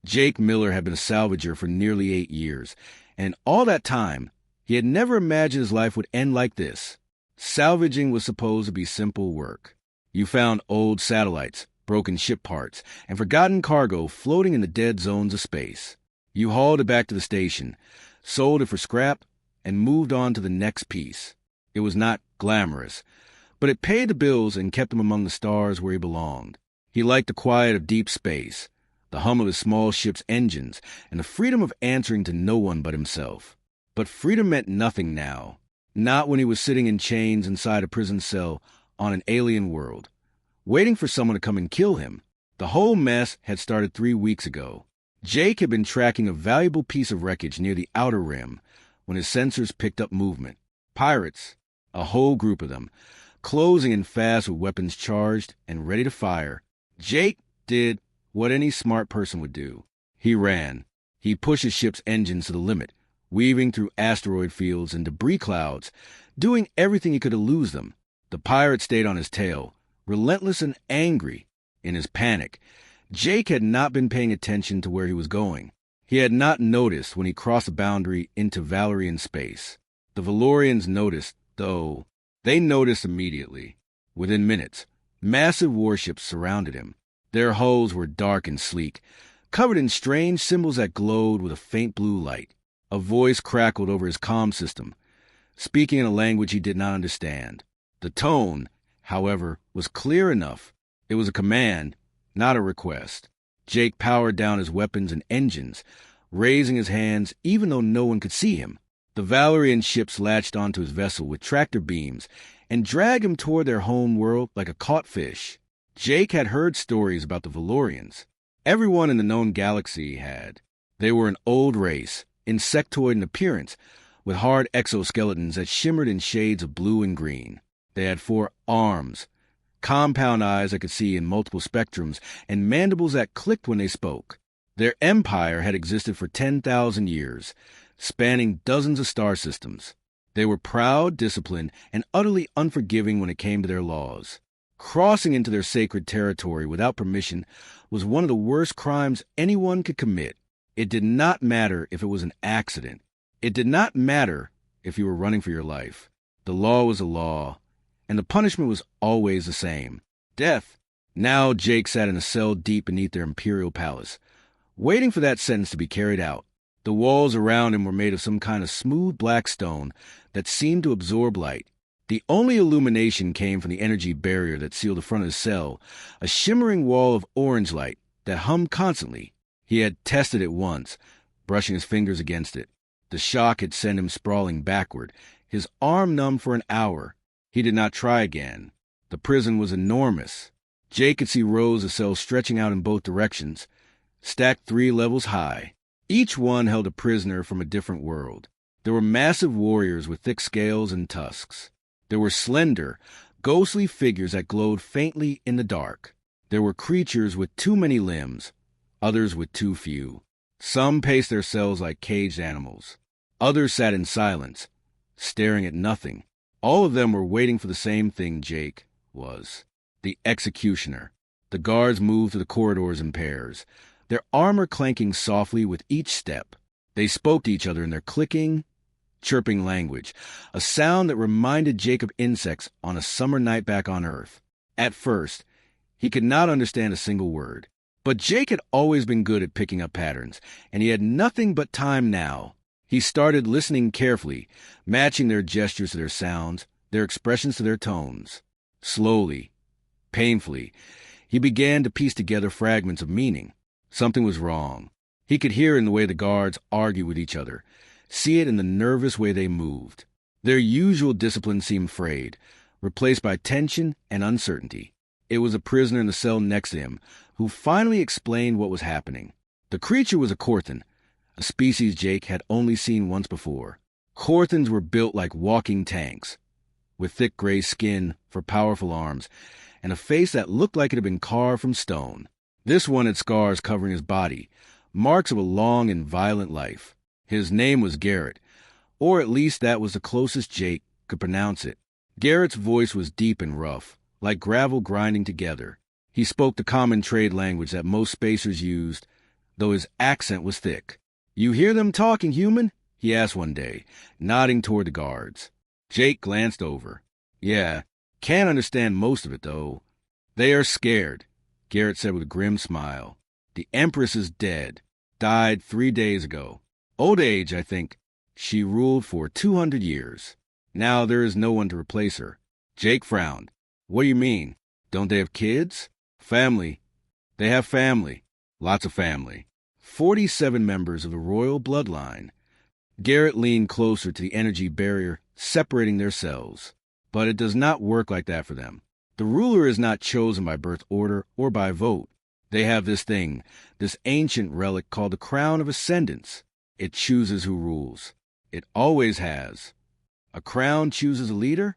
Jake Miller had been a salvager for nearly 8 years, and all that time, he had never imagined his life would end like this. Salvaging was supposed to be simple work. You found old satellites, broken ship parts, and forgotten cargo floating in the dead zones of space. You hauled it back to the station, sold it for scrap, and moved on to the next piece. It was not glamorous, but it paid the bills and kept him among the stars where he belonged. He liked the quiet of deep space, the hum of his small ship's engines, and the freedom of answering to no one but himself. But freedom meant nothing now, not when he was sitting in chains inside a prison cell on an alien world, waiting for someone to come and kill him. The whole mess had started 3 weeks ago. Jake had been tracking a valuable piece of wreckage near the outer rim when his sensors picked up movement. Pirates, a whole group of them, closing in fast with weapons charged and ready to fire. Jake did what any smart person would do. He ran. He pushed his ship's engines to the limit, weaving through asteroid fields and debris clouds, doing everything he could to lose them. The pirate stayed on his tail, relentless and angry. In his panic, Jake had not been paying attention to where he was going. He had not noticed when he crossed the boundary into Valerian space. The Valorians noticed, though. They noticed immediately. Within minutes, massive warships surrounded him. Their hulls were dark and sleek, covered in strange symbols that glowed with a faint blue light. A voice crackled over his comm system, speaking in a language he did not understand. The tone, however, was clear enough. It was a command, not a request. Jake powered down his weapons and engines, raising his hands even though no one could see him. The Valerian ships latched onto his vessel with tractor beams and dragged him toward their home world like a caught fish. Jake had heard stories about the Valorians. Everyone in the known galaxy had. They were an old race, insectoid in appearance, with hard exoskeletons that shimmered in shades of blue and green. They had 4 arms, compound eyes that could see in multiple spectrums, and mandibles that clicked when they spoke. Their empire had existed for 10,000 years, spanning dozens of star systems. They were proud, disciplined, and utterly unforgiving when it came to their laws. Crossing into their sacred territory without permission was one of the worst crimes anyone could commit. It did not matter if it was an accident. It did not matter if you were running for your life. The law was a law, and the punishment was always the same: death. Now Jake sat in a cell deep beneath their imperial palace, waiting for that sentence to be carried out. The walls around him were made of some kind of smooth black stone that seemed to absorb light. The only illumination came from the energy barrier that sealed the front of the cell, a shimmering wall of orange light that hummed constantly. He had tested it once, brushing his fingers against it. The shock had sent him sprawling backward, his arm numb for an hour. He did not try again. The prison was enormous. Jake could see rows of cells stretching out in both directions, stacked 3 levels high. Each one held a prisoner from a different world. There were massive warriors with thick scales and tusks. There were slender, ghostly figures that glowed faintly in the dark. There were creatures with too many limbs, others with too few. Some paced their cells like caged animals. Others sat in silence, staring at nothing. All of them were waiting for the same thing Jake was: the executioner. The guards moved through the corridors in pairs, their armor clanking softly with each step. They spoke to each other in their clicking, chirping language, a sound that reminded Jake of insects on a summer night back on Earth. At first, he could not understand a single word. But Jake had always been good at picking up patterns, and he had nothing but time now. He started listening carefully, matching their gestures to their sounds, their expressions to their tones. Slowly, painfully, he began to piece together fragments of meaning. Something was wrong. He could hear it in the way the guards argued with each other, see it in the nervous way they moved. Their usual discipline seemed frayed, replaced by tension and uncertainty. It was a prisoner in the cell next to him who finally explained what was happening. The creature was a Korthan, a species Jake had only seen once before. Korthans were built like walking tanks, with thick gray skin for powerful arms, and a face that looked like it had been carved from stone. This one had scars covering his body, marks of a long and violent life. His name was Garrett, or at least that was the closest Jake could pronounce it. Garrett's voice was deep and rough, like gravel grinding together. He spoke the common trade language that most spacers used though his accent was thick. "You hear them talking, human?" he asked one day, nodding toward the guards. Jake glanced over. "Yeah, can't understand most of it, though." "They are scared," Garrett said with a grim smile. "The Empress is dead. Died 3 days ago. Old age, I think. She ruled for 200 years. Now there is no one to replace her." Jake frowned. "What do you mean? Don't they have kids?" "Family. They have family. Lots of family. 47 members of the royal bloodline." Garrett leaned closer to the energy barrier separating their cells. "But it does not work like that for them. The ruler is not chosen by birth order or by vote. They have this thing, this ancient relic called the Crown of Ascendance. It chooses who rules. It always has." "A crown chooses a leader?"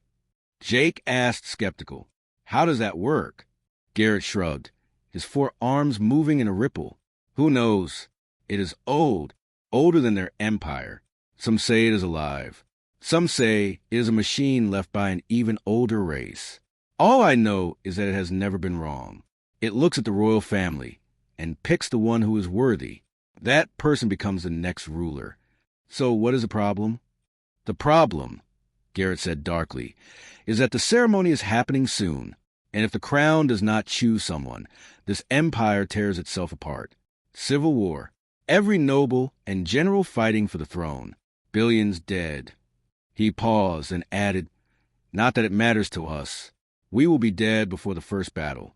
Jake asked, skeptical. "How does that work?" Garrett shrugged, his 4 arms moving in a ripple. "Who knows? It is old, older than their empire. Some say it is alive. Some say it is a machine left by an even older race. All I know is that it has never been wrong. It looks at the royal family and picks the one who is worthy. That person becomes the next ruler. So what is the problem?" "The problem," Garrett said darkly, "is that the ceremony is happening soon, and if the crown does not choose someone, this empire tears itself apart. Civil war. Every noble and general fighting for the throne. Billions dead." He paused and added, "Not that it matters to us. We will be dead before the first battle."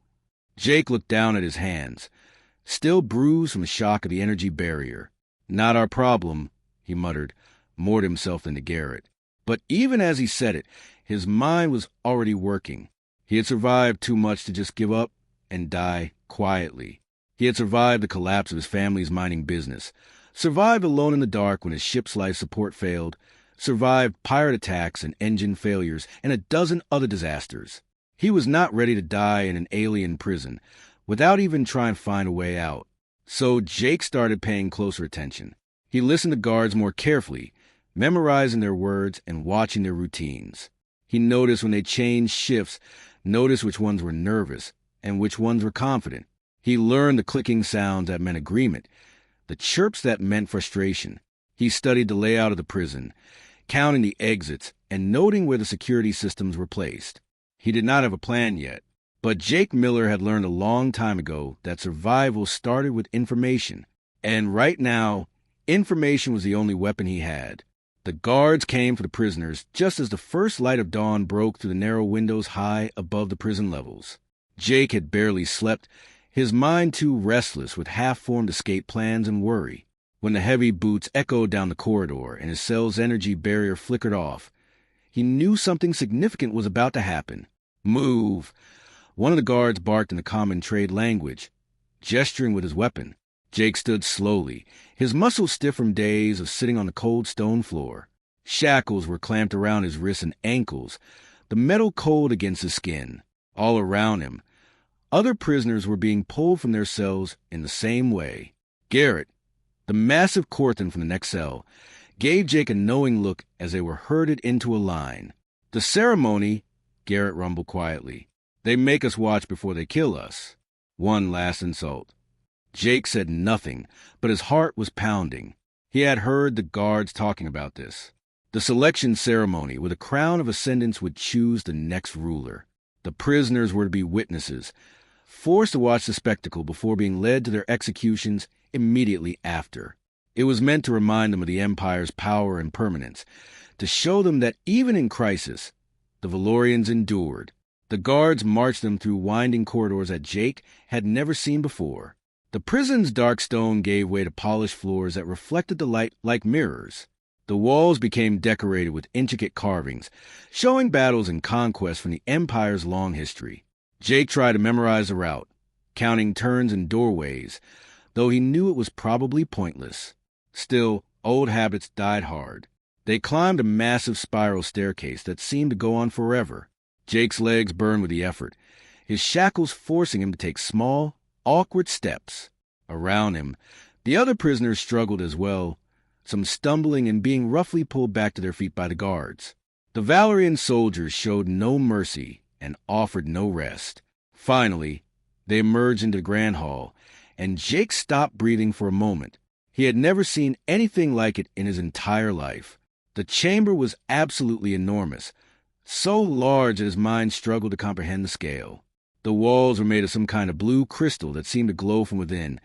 Jake looked down at his hands, still bruised from the shock of the energy barrier. "Not our problem," he muttered, more to himself than to Garrett. But even as he said it, his mind was already working. He had survived too much to just give up and die quietly. He had survived the collapse of his family's mining business, survived alone in the dark when his ship's life support failed, survived pirate attacks and engine failures, and a dozen other disasters. He was not ready to die in an alien prison, without even trying to find a way out. So Jake started paying closer attention. He listened to guards more carefully, memorizing their words and watching their routines. He noticed when they changed shifts, noticed which ones were nervous and which ones were confident. He learned the clicking sounds that meant agreement, the chirps that meant frustration. He studied the layout of the prison, counting the exits and noting where the security systems were placed. He did not have a plan yet, but Jake Miller had learned a long time ago that survival started with information. And right now, information was the only weapon he had. The guards came for the prisoners just as the first light of dawn broke through the narrow windows high above the prison levels. Jake had barely slept, his mind too restless with half-formed escape plans and worry. When the heavy boots echoed down the corridor and his cell's energy barrier flickered off, he knew something significant was about to happen. "Move!" One of the guards barked in the common trade language, gesturing with his weapon. Jake stood slowly, his muscles stiff from days of sitting on the cold stone floor. Shackles were clamped around his wrists and ankles, the metal cold against his skin. All around him, other prisoners were being pulled from their cells in the same way. Garrett, the massive Corthan from the next cell, gave Jake a knowing look as they were herded into a line. "The ceremony," Garrett rumbled quietly. "They make us watch before they kill us." One last insult. Jake said nothing, but his heart was pounding. He had heard the guards talking about this. The selection ceremony, where the crown of ascendance would choose the next ruler. The prisoners were to be witnesses, forced to watch the spectacle before being led to their executions immediately after. It was meant to remind them of the Empire's power and permanence, to show them that even in crisis, the Valorians endured. The guards marched them through winding corridors that Jake had never seen before. The prison's dark stone gave way to polished floors that reflected the light like mirrors. The walls became decorated with intricate carvings, showing battles and conquests from the Empire's long history. Jake tried to memorize the route, counting turns and doorways, though he knew it was probably pointless. Still, old habits died hard. They climbed a massive spiral staircase that seemed to go on forever. Jake's legs burned with the effort, his shackles forcing him to take small, awkward steps. Around him, the other prisoners struggled as well, some stumbling and being roughly pulled back to their feet by the guards. The Valorian soldiers showed no mercy and offered no rest. Finally, they emerged into the grand hall, and Jake stopped breathing for a moment. He had never seen anything like it in his entire life. The chamber was absolutely enormous, so large that his mind struggled to comprehend the scale. The walls were made of some kind of blue crystal that seemed to glow from within,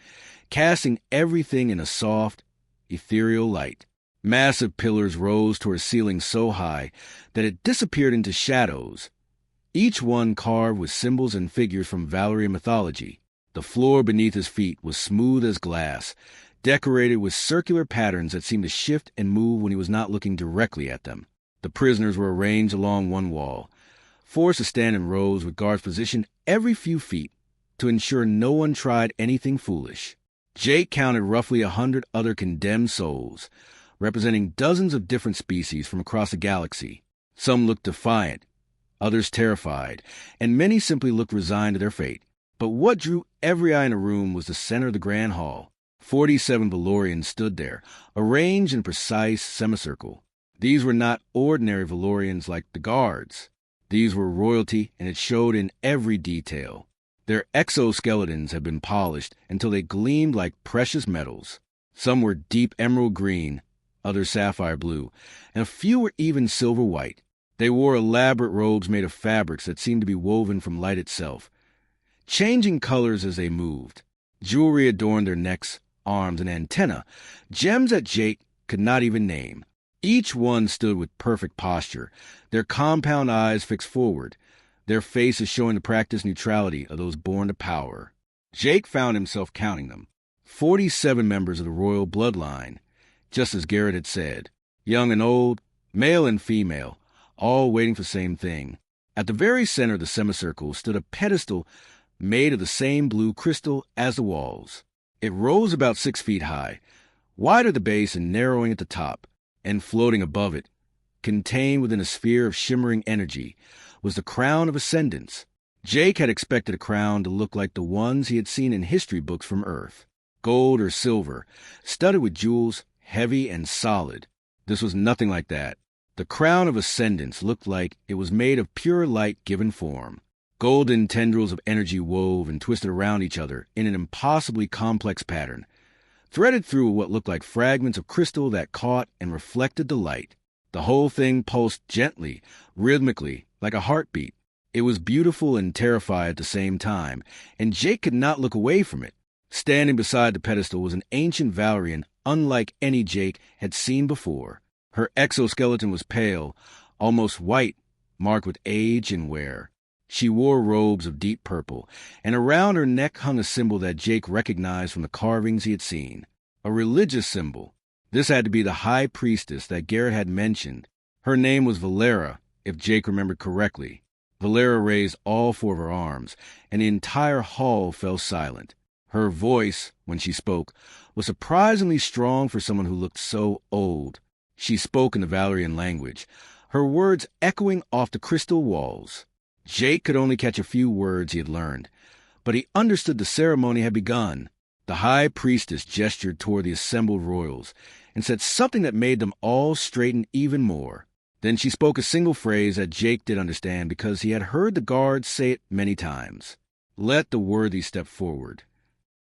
casting everything in a soft, ethereal light. Massive pillars rose toward a ceiling so high that it disappeared into shadows, each one carved with symbols and figures from Valerian mythology. The floor beneath his feet was smooth as glass, decorated with circular patterns that seemed to shift and move when he was not looking directly at them. The prisoners were arranged along one wall, forced to stand in rows with guards positioned every few feet to ensure no one tried anything foolish. Jake counted roughly 100 other condemned souls, representing dozens of different species from across the galaxy. Some looked defiant, others terrified, and many simply looked resigned to their fate. But what drew every eye in the room was the center of the grand hall. 47 Valorians stood there, arranged in a precise semicircle. These were not ordinary Valorians like the guards. These were royalty, and it showed in every detail. Their exoskeletons had been polished until they gleamed like precious metals. Some were deep emerald green, others sapphire blue, and a few were even silver white. They wore elaborate robes made of fabrics that seemed to be woven from light itself, changing colors as they moved. Jewelry adorned their necks, arms, and antennae, gems that Jake could not even name. Each one stood with perfect posture, their compound eyes fixed forward, their faces showing the practiced neutrality of those born to power. Jake found himself counting them. 47 members of the royal bloodline, just as Garrett had said. Young and old, male and female, all waiting for the same thing. At the very center of the semicircle stood a pedestal made of the same blue crystal as the walls. It rose about 6 feet high, wide at the base and narrowing at the top, and floating above it, contained within a sphere of shimmering energy, was the crown of ascendance. Jake had expected a crown to look like the ones he had seen in history books from Earth, gold or silver, studded with jewels, heavy and solid. This was nothing like that. The crown of ascendance looked like it was made of pure light given form. Golden tendrils of energy wove and twisted around each other in an impossibly complex pattern, threaded through what looked like fragments of crystal that caught and reflected the light. The whole thing pulsed gently, rhythmically, like a heartbeat. It was beautiful and terrifying at the same time, and Jake could not look away from it. Standing beside the pedestal was an ancient Valerian unlike any Jake had seen before. Her exoskeleton was pale, almost white, marked with age and wear. She wore robes of deep purple, and around her neck hung a symbol that Jake recognized from the carvings he had seen. A religious symbol. This had to be the high priestess that Garrett had mentioned. Her name was Valera, if Jake remembered correctly. Valera raised all 4 of her arms, and the entire hall fell silent. Her voice, when she spoke, was surprisingly strong for someone who looked so old. She spoke in the Valerian language, her words echoing off the crystal walls. Jake could only catch a few words he had learned, but he understood the ceremony had begun. The high priestess gestured toward the assembled royals and said something that made them all straighten even more. Then she spoke a single phrase that Jake did understand because he had heard the guards say it many times. Let the worthy step forward.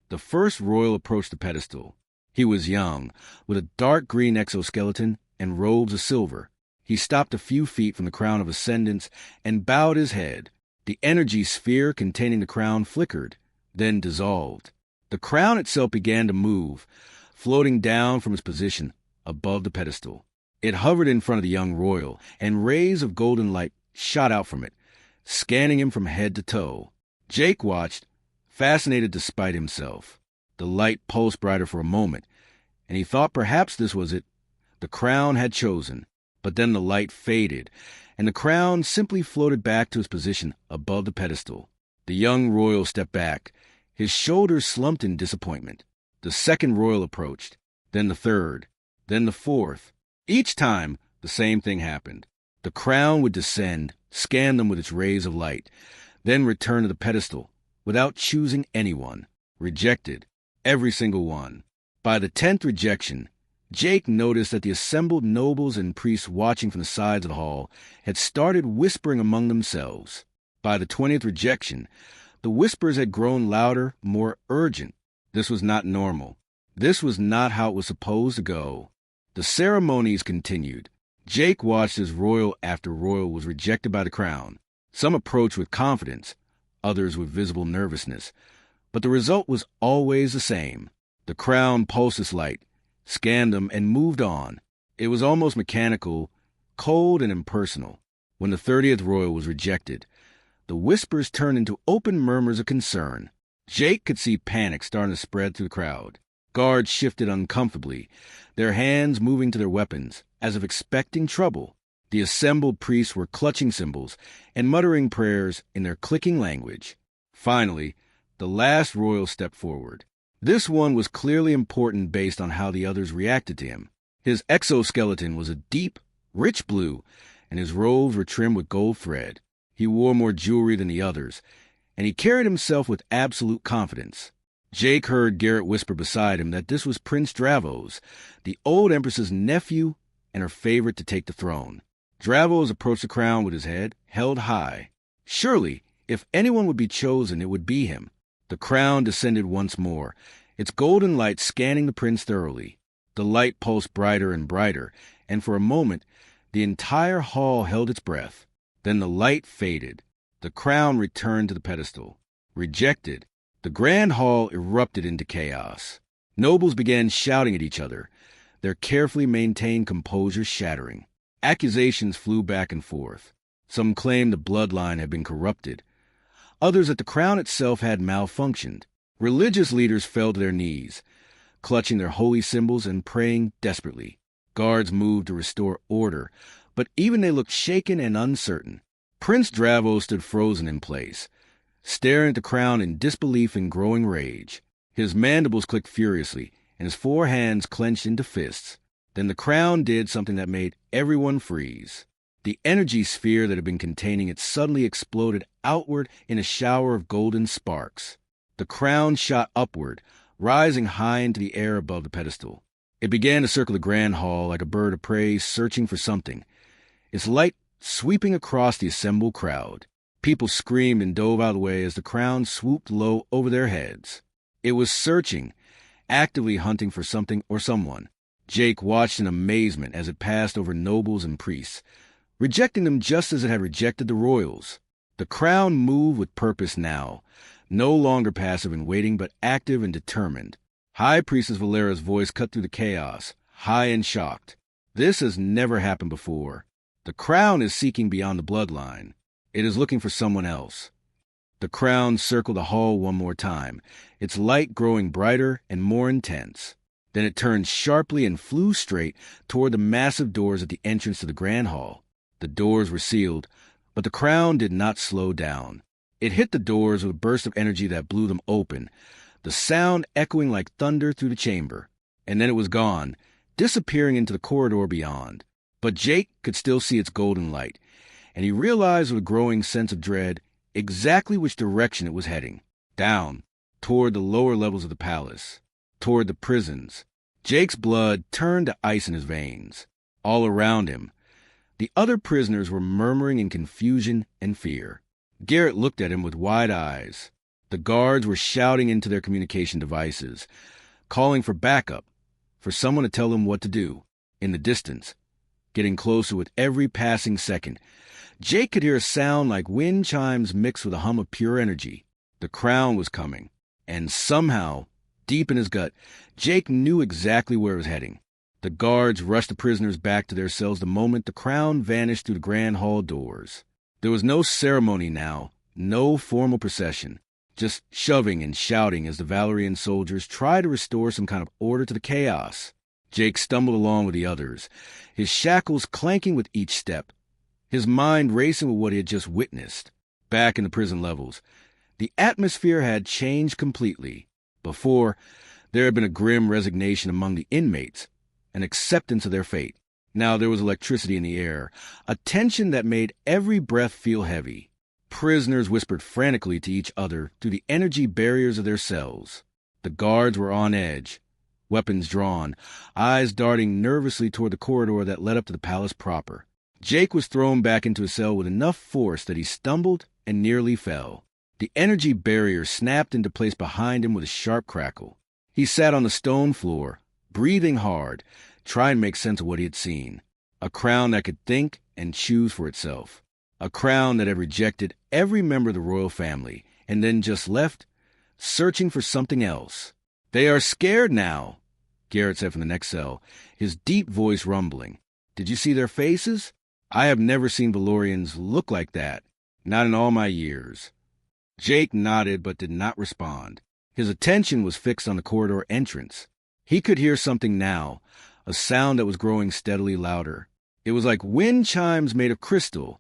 The first royal approached the pedestal. He was young, with a dark green exoskeleton and robes of silver. He stopped a few feet from the crown of ascendance and bowed his head. The energy sphere containing the crown flickered, then dissolved. The crown itself began to move, floating down from its position above the pedestal. It hovered in front of the young royal, and rays of golden light shot out from it, scanning him from head to toe. Jake watched, fascinated despite himself. The light pulsed brighter for a moment, and he thought perhaps this was it. The crown had chosen. But then the light faded, and the crown simply floated back to its position above the pedestal. The young royal stepped back, his shoulders slumped in disappointment. The second royal approached, then the third, then the fourth. Each time, the same thing happened. The crown would descend, scan them with its rays of light, then return to the pedestal, without choosing anyone. Rejected, every single one. By the 10th rejection, Jake noticed that the assembled nobles and priests watching from the sides of the hall had started whispering among themselves. By the 20th rejection, the whispers had grown louder, more urgent. This was not normal. This was not how it was supposed to go. The ceremonies continued. Jake watched as royal after royal was rejected by the crown. Some approached with confidence, others with visible nervousness. But the result was always the same. The crown pulsed its light, scanned them, and moved on. It was almost mechanical, cold and impersonal. When the 30th royal was rejected, the whispers turned into open murmurs of concern. Jake could see panic starting to spread through the crowd. Guards shifted uncomfortably, their hands moving to their weapons, as if expecting trouble. The assembled priests were clutching symbols and muttering prayers in their clicking language. Finally, the last royal stepped forward. This one was clearly important based on how the others reacted to him. His exoskeleton was a deep, rich blue, and his robes were trimmed with gold thread. He wore more jewelry than the others, and he carried himself with absolute confidence. Jake heard Garrett whisper beside him that this was Prince Dravos, the old empress's nephew and her favorite to take the throne. Dravos approached the crown with his head held high. Surely, if anyone would be chosen, it would be him. The crown descended once more, its golden light scanning the prince thoroughly. The light pulsed brighter and brighter, and for a moment, the entire hall held its breath. Then the light faded. The crown returned to the pedestal. Rejected, the grand hall erupted into chaos. Nobles began shouting at each other, their carefully maintained composure shattering. Accusations flew back and forth. Some claimed the bloodline had been corrupted. Others that the crown itself had malfunctioned. Religious leaders fell to their knees, clutching their holy symbols and praying desperately. Guards moved to restore order, but even they looked shaken and uncertain. Prince Dravos stood frozen in place, staring at the crown in disbelief and growing rage. His mandibles clicked furiously, and his four hands clenched into fists. Then the crown did something that made everyone freeze. The energy sphere that had been containing it suddenly exploded outward in a shower of golden sparks. The crown shot upward, rising high into the air above the pedestal. It began to circle the grand hall like a bird of prey searching for something, its light sweeping across the assembled crowd. People screamed and dove out of the way as the crown swooped low over their heads. It was searching, actively hunting for something or someone. Jake watched in amazement as it passed over nobles and priests, rejecting them just as it had rejected the royals. The crown moved with purpose now, no longer passive and waiting, but active and determined. High Priestess Valera's voice cut through the chaos, high and shocked. This has never happened before. The crown is seeking beyond the bloodline. It is looking for someone else. The crown circled the hall one more time, its light growing brighter and more intense. Then it turned sharply and flew straight toward the massive doors at the entrance to the grand hall. The doors were sealed, but the crown did not slow down. It hit the doors with a burst of energy that blew them open, the sound echoing like thunder through the chamber. And then it was gone, disappearing into the corridor beyond. But Jake could still see its golden light, and he realized with a growing sense of dread exactly which direction it was heading. Down, toward the lower levels of the palace, toward the prisons. Jake's blood turned to ice in his veins. All around him, the other prisoners were murmuring in confusion and fear. Garrett looked at him with wide eyes. The guards were shouting into their communication devices, calling for backup, for someone to tell them what to do. In the distance, getting closer with every passing second, Jake could hear a sound like wind chimes mixed with a hum of pure energy. The crown was coming, and somehow, deep in his gut, Jake knew exactly where it was heading. The guards rushed the prisoners back to their cells the moment the crown vanished through the grand hall doors. There was no ceremony now, no formal procession, just shoving and shouting as the Valerian soldiers tried to restore some kind of order to the chaos. Jake stumbled along with the others, his shackles clanking with each step, his mind racing with what he had just witnessed. Back in the prison levels, the atmosphere had changed completely. Before, there had been a grim resignation among the inmates, an acceptance of their fate. Now there was electricity in the air, a tension that made every breath feel heavy. Prisoners whispered frantically to each other through the energy barriers of their cells. The guards were on edge, weapons drawn, eyes darting nervously toward the corridor that led up to the palace proper. Jake was thrown back into his cell with enough force that he stumbled and nearly fell. The energy barrier snapped into place behind him with a sharp crackle. He sat on the stone floor, breathing hard, trying to make sense of what he had seen. A crown that could think and choose for itself. A crown that had rejected every member of the royal family and then just left, searching for something else. "They are scared now," Garrett said from the next cell, his deep voice rumbling. "Did you see their faces? I have never seen Valorians look like that, not in all my years." Jake nodded but did not respond. His attention was fixed on the corridor entrance. He could hear something now, a sound that was growing steadily louder. It was like wind chimes made of crystal,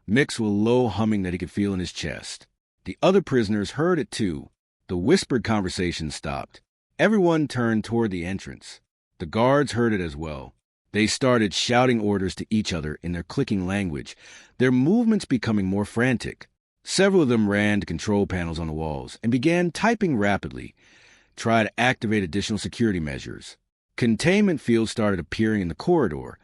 mixed with low humming that he could feel in his chest. The other prisoners heard it too. The whispered conversation stopped. Everyone turned toward the entrance. The guards heard it as well. They started shouting orders to each other in their clicking language, their movements becoming more frantic. Several of them ran to control panels on the walls and began typing rapidly, trying to activate additional security measures. Containment fields started appearing in the corridor,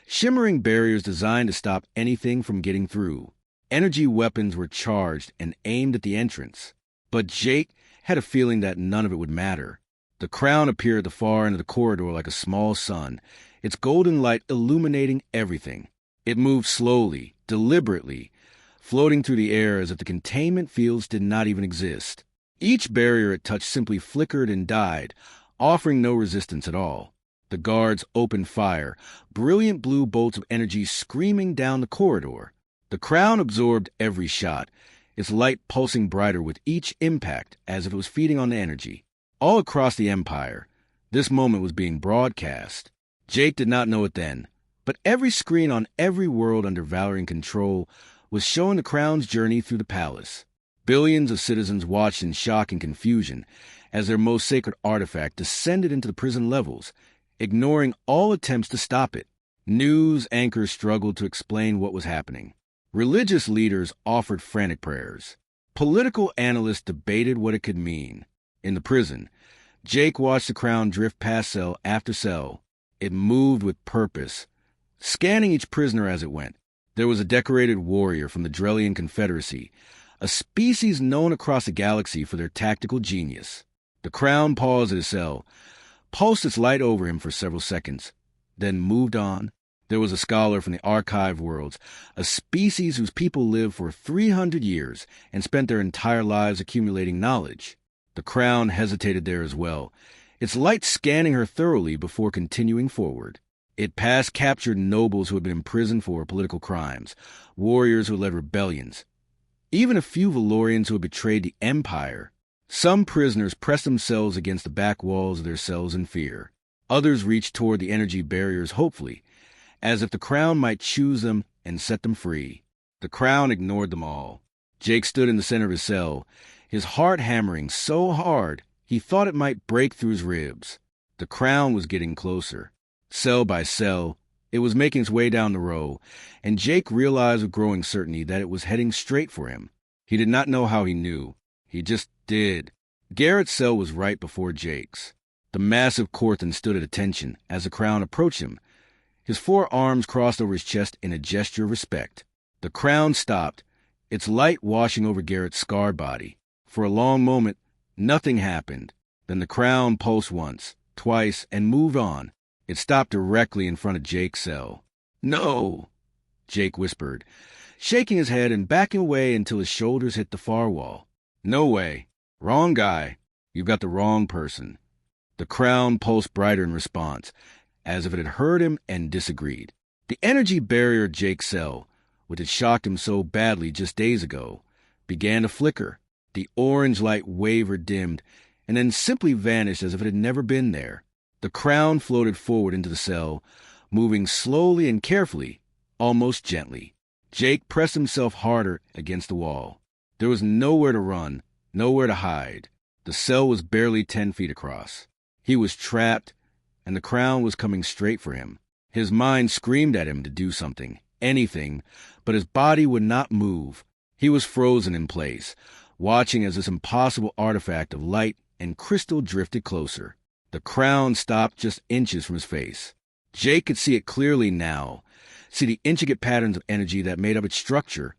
shimmering barriers designed to stop anything from getting through. Energy weapons were charged and aimed at the entrance. But Jake had a feeling that none of it would matter. The crown appeared at the far end of the corridor like a small sun, its golden light illuminating everything. It moved slowly, deliberately, floating through the air as if the containment fields did not even exist. Each barrier it touched simply flickered and died, offering no resistance at all. The guards opened fire, brilliant blue bolts of energy screaming down the corridor. The crown absorbed every shot, its light pulsing brighter with each impact as if it was feeding on the energy. All across the Empire, this moment was being broadcast. Jake did not know it then, but every screen on every world under Valorian control was showing the crown's journey through the palace. Billions of citizens watched in shock and confusion as their most sacred artifact descended into the prison levels, ignoring all attempts to stop it. News anchors struggled to explain what was happening. Religious leaders offered frantic prayers. Political analysts debated what it could mean. In the prison, Jake watched the crown drift past cell after cell. It moved with purpose, scanning each prisoner as it went. There was a decorated warrior from the Drellian Confederacy, a species known across the galaxy for their tactical genius. The crown paused at his cell, pulsed its light over him for several seconds, then moved on. There was a scholar from the archive worlds, a species whose people lived for 300 years and spent their entire lives accumulating knowledge. The crown hesitated there as well, its light scanning her thoroughly before continuing forward. It passed captured nobles who had been imprisoned for political crimes, warriors who led rebellions, even a few Valorians who had betrayed the Empire. Some prisoners pressed themselves against the back walls of their cells in fear. Others reached toward the energy barriers hopefully, as if the crown might choose them and set them free. The crown ignored them all. Jake stood in the center of his cell, his heart hammering so hard he thought it might break through his ribs. The crown was getting closer. Cell by cell, it was making its way down the row, and Jake realized with growing certainty that it was heading straight for him. He did not know how he knew. He just did. Garrett's cell was right before Jake's. The massive Corthan stood at attention as the crown approached him, his 4 arms crossed over his chest in a gesture of respect. The crown stopped, its light washing over Garrett's scarred body. For a long moment, nothing happened. Then the crown pulsed once, twice, and moved on. It stopped directly in front of Jake's cell. "No," Jake whispered, shaking his head and backing away until his shoulders hit the far wall. "No way. Wrong guy. You've got the wrong person." The crown pulsed brighter in response, as if it had heard him and disagreed. The energy barrier at Jake's cell, which had shocked him so badly just days ago, began to flicker. The orange light wavered, dimmed, and then simply vanished as if it had never been there. The crown floated forward into the cell, moving slowly and carefully, almost gently. Jake pressed himself harder against the wall. There was nowhere to run, nowhere to hide. The cell was barely 10 feet across. He was trapped, and the crown was coming straight for him. His mind screamed at him to do something, anything, but his body would not move. He was frozen in place, watching as this impossible artifact of light and crystal drifted closer. The crown stopped just inches from his face. Jake could see it clearly now, see the intricate patterns of energy that made up its structure,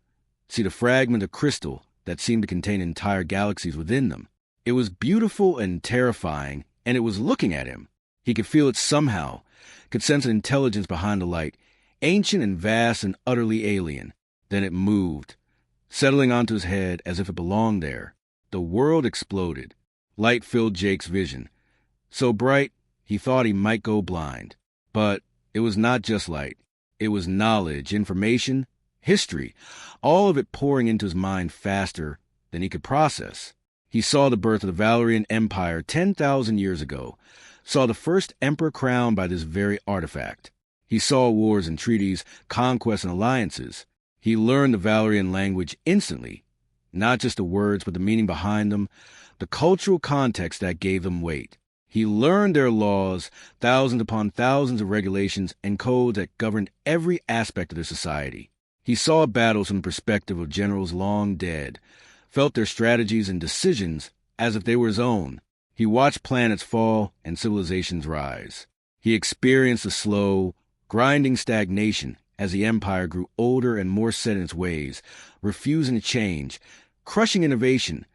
see the fragment of crystal that seemed to contain entire galaxies within them. It was beautiful and terrifying and it was looking at him. He could feel it somehow, could sense an intelligence behind the light, ancient and vast and utterly alien. Then it moved, settling onto his head as if it belonged there. The world exploded. Light filled Jake's vision. So bright, he thought he might go blind. But it was not just light. It was knowledge, information, history, all of it pouring into his mind faster than he could process. He saw the birth of the Valerian Empire 10,000 years ago, saw the first emperor crowned by this very artifact. He saw wars and treaties, conquests and alliances. He learned the Valerian language instantly, not just the words, but the meaning behind them, the cultural context that gave them weight. He learned their laws, thousands upon thousands of regulations and codes that governed every aspect of their society. He saw battles from the perspective of generals long dead, felt their strategies and decisions as if they were his own. He watched planets fall and civilizations rise. He experienced the slow, grinding stagnation as the empire grew older and more set in its ways, refusing to change, crushing innovation,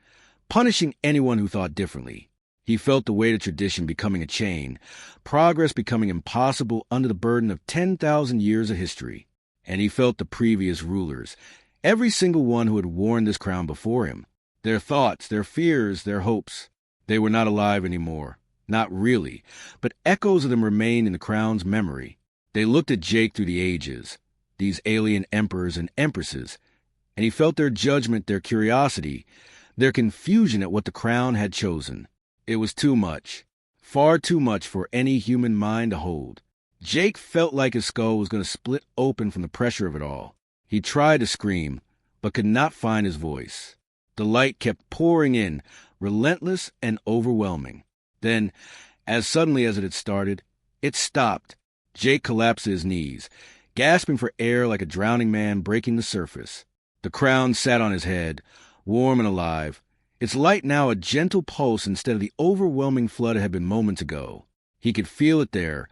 punishing anyone who thought differently. He felt the weight of tradition becoming a chain, progress becoming impossible under the burden of 10,000 years of history. And he felt the previous rulers, every single one who had worn this crown before him, their thoughts, their fears, their hopes. They were not alive anymore, not really, but echoes of them remained in the crown's memory. They looked at Jake through the ages, these alien emperors and empresses, and he felt their judgment, their curiosity, their confusion at what the crown had chosen. It was too much, far too much for any human mind to hold. Jake felt like his skull was going to split open from the pressure of it all. He tried to scream, but could not find his voice. The light kept pouring in, relentless and overwhelming. Then, as suddenly as it had started, it stopped. Jake collapsed to his knees, gasping for air like a drowning man breaking the surface. The crown sat on his head, warm and alive, its light now a gentle pulse instead of the overwhelming flood it had been moments ago. He could feel it there,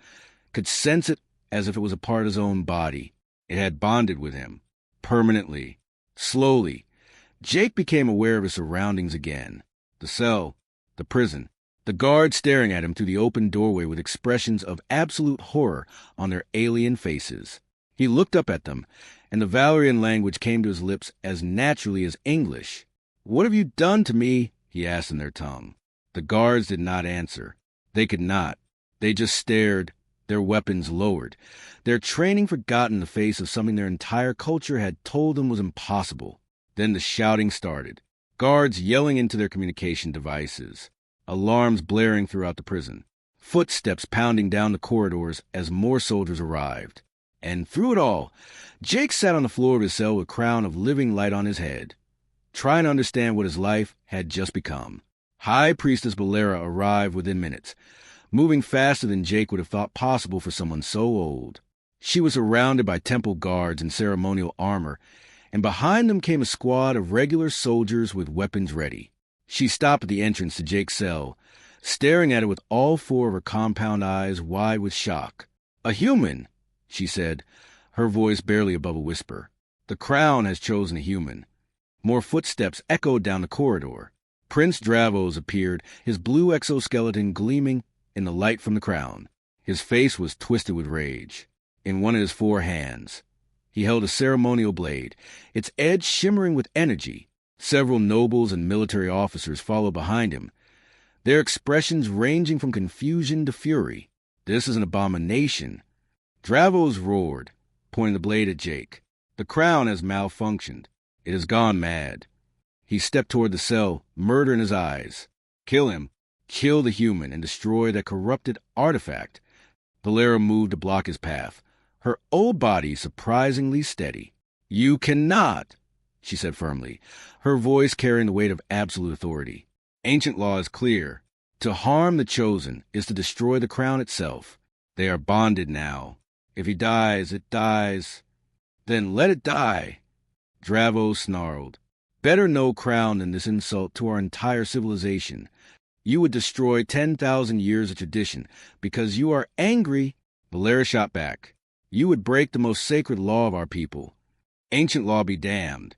could sense it as if it was a part of his own body. It had bonded with him, permanently. Slowly, Jake became aware of his surroundings again. The cell, the prison, the guards staring at him through the open doorway with expressions of absolute horror on their alien faces. He looked up at them, and the Valerian language came to his lips as naturally as English. "What have you done to me?" he asked in their tongue. The guards did not answer. They could not. They just stared, their weapons lowered, their training forgotten in the face of something their entire culture had told them was impossible. Then the shouting started, guards yelling into their communication devices, alarms blaring throughout the prison, footsteps pounding down the corridors as more soldiers arrived. And through it all, Jake sat on the floor of his cell with a crown of living light on his head, trying to understand what his life had just become. High Priestess Bolera arrived within minutes, moving faster than Jake would have thought possible for someone so old. She was surrounded by temple guards in ceremonial armor, and behind them came a squad of regular soldiers with weapons ready. She stopped at the entrance to Jake's cell, staring at it with all four of her compound eyes wide with shock. "A human," she said, her voice barely above a whisper. "The crown has chosen a human." More footsteps echoed down the corridor. Prince Dravos appeared, his blue exoskeleton gleaming in the light from the crown. His face was twisted with rage. In one of his four hands, he held a ceremonial blade, its edge shimmering with energy. Several nobles and military officers followed behind him, their expressions ranging from confusion to fury. "This is an abomination." Dravos roared, pointing the blade at Jake. "The crown has malfunctioned. It has gone mad." He stepped toward the cell, murder in his eyes. "Kill him. Kill the human and destroy that corrupted artifact." Bolera moved to block his path, her old body surprisingly steady. "You cannot," she said firmly, her voice carrying the weight of absolute authority. "Ancient law is clear. To harm the chosen is to destroy the crown itself. They are bonded now. If he dies, it dies. Then let it die." Dravos snarled. "Better no crown than this insult to our entire civilization. You would destroy 10,000 years of tradition because you are angry." Bolera shot back. "You would break the most sacred law of our people. Ancient law be damned."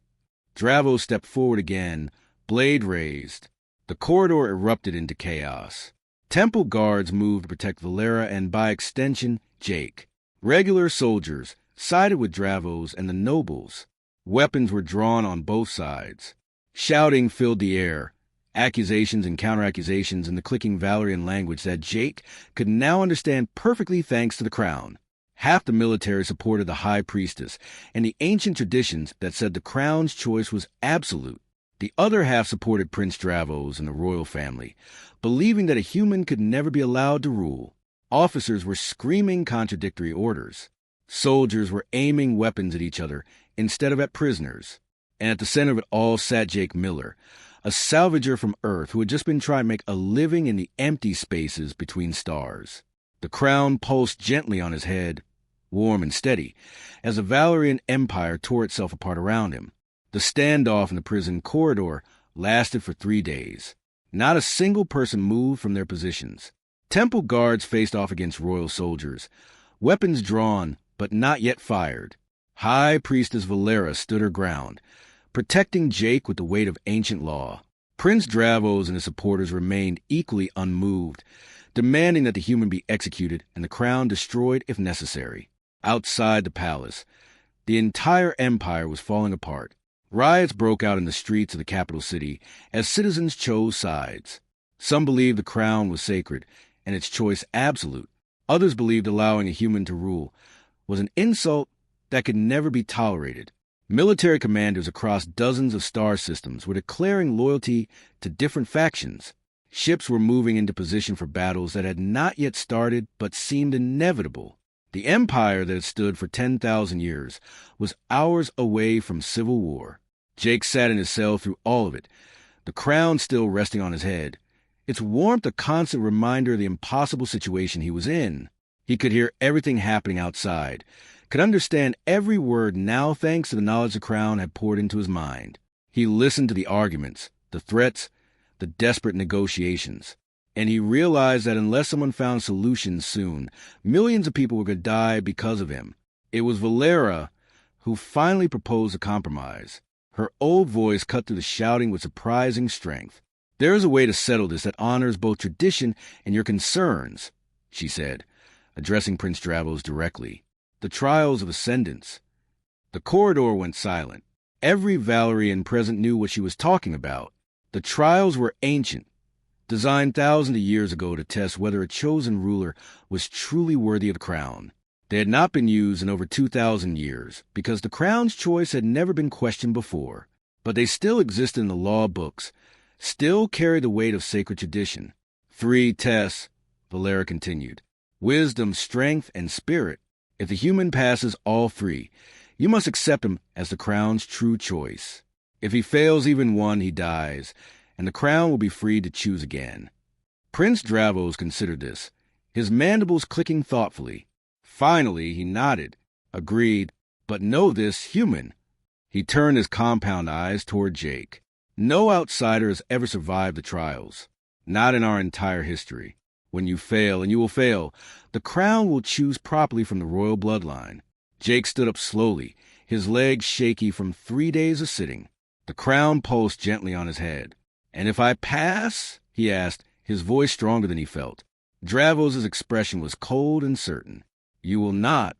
Dravos stepped forward again, blade raised. The corridor erupted into chaos. Temple guards moved to protect Valera and, by extension, Jake. Regular soldiers sided with Dravos and the nobles. Weapons were drawn on both sides. Shouting filled the air, accusations and counter-accusations in the clicking Valerian language that Jake could now understand perfectly thanks to the crown. Half the military supported the High Priestess and the ancient traditions that said the crown's choice was absolute. The other half supported Prince Dravos and the royal family, believing that a human could never be allowed to rule. Officers were screaming contradictory orders. Soldiers were aiming weapons at each other instead of at prisoners. And at the center of it all sat Jake Miller, a salvager from Earth who had just been trying to make a living in the empty spaces between stars. The crown pulsed gently on his head, warm and steady, as the Valerian Empire tore itself apart around him. The standoff in the prison corridor lasted for 3 days. Not a single person moved from their positions. Temple guards faced off against royal soldiers, weapons drawn but not yet fired. High Priestess Valera stood her ground, protecting Jake with the weight of ancient law. Prince Dravos and his supporters remained equally unmoved, demanding that the human be executed and the crown destroyed if necessary. Outside the palace, the entire empire was falling apart. Riots broke out in the streets of the capital city as citizens chose sides. Some believed the crown was sacred and its choice absolute. Others believed allowing a human to rule was an insult that could never be tolerated. Military commanders across dozens of star systems were declaring loyalty to different factions. Ships were moving into position for battles that had not yet started but seemed inevitable. The empire that had stood for 10,000 years was hours away from civil war. Jake sat in his cell through all of it, the crown still resting on his head, its warmth a constant reminder of the impossible situation he was in. He could hear everything happening outside, could understand every word now thanks to the knowledge the crown had poured into his mind. He listened to the arguments, the threats, the desperate negotiations, and he realized that unless someone found solutions soon, millions of people were going to die because of him. It was Valera who finally proposed a compromise. Her old voice cut through the shouting with surprising strength. "There is a way to settle this that honors both tradition and your concerns," she said, addressing Prince Dravos directly. "The trials of ascendance." The corridor went silent. Every Valerian present knew what she was talking about. The trials were ancient, designed thousands of years ago to test whether a chosen ruler was truly worthy of the crown. They had not been used in over 2,000 years because the crown's choice had never been questioned before. But they still existed in the law books, still carried the weight of sacred tradition. 3 tests, Valera continued. Wisdom, strength, and spirit. If the human passes all 3, you must accept him as the crown's true choice. If he fails even one, he dies, and the crown will be free to choose again. Prince Dravos considered this, his mandibles clicking thoughtfully. Finally, he nodded, agreed, but know this, human. He turned his compound eyes toward Jake. No outsider has ever survived the trials. Not in our entire history. When you fail, and you will fail, the crown will choose properly from the royal bloodline. Jake stood up slowly, his legs shaky from 3 days of sitting. The crown pulsed gently on his head. "And if I pass?" he asked, his voice stronger than he felt. Dravos' expression was cold and certain. "You will not."